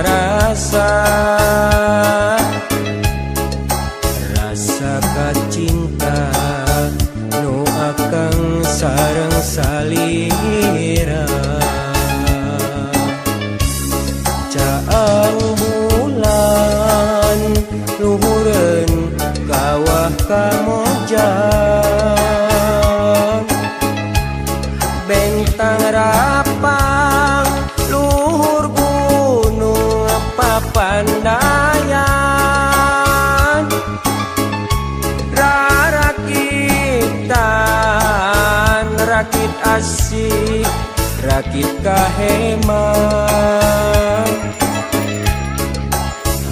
rasa kacinta nu akang sareng salira caang bulan luhureun kawah kamojang bentang rapang luhur gunung papandayan rarakitan rakit asik rakit kaheman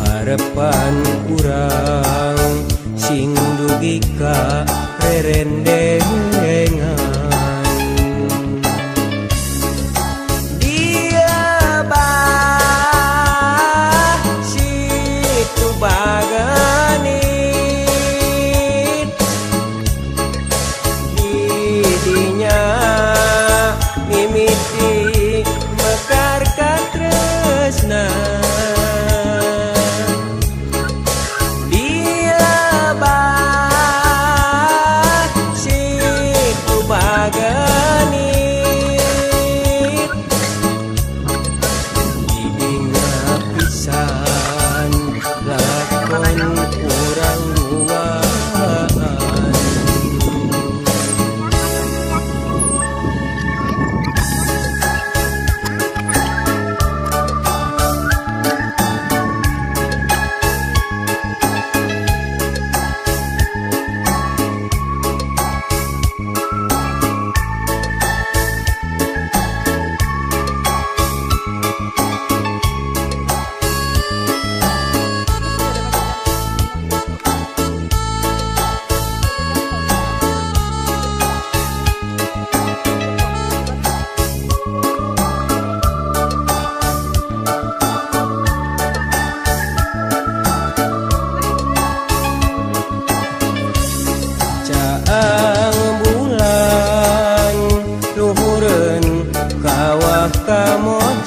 harapan urang sing dugi ka rerendengan dia bah situ bagenit didinya mimiti mekar katresna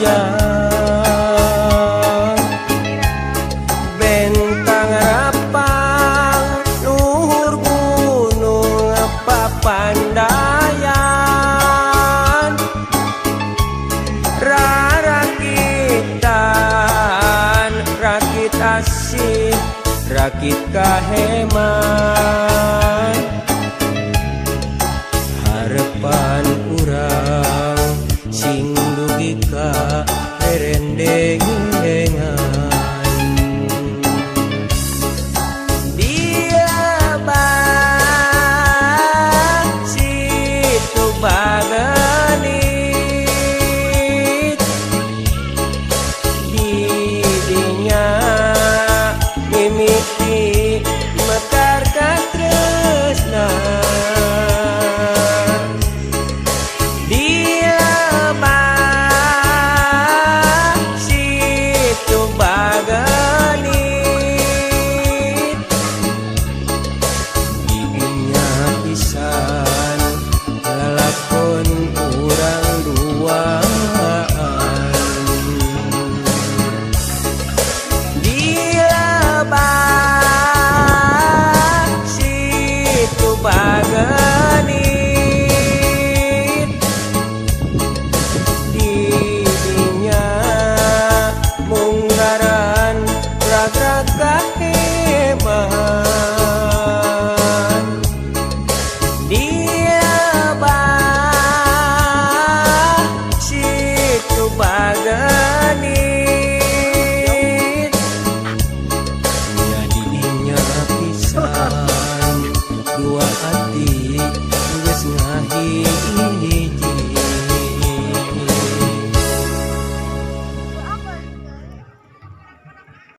kamojang bentang rapang luhur gunung papandayan rarakitan rakit asih rakit kaheman harapan urang sing dugi ka rerendengan dia bah situ bagenit didinya mimi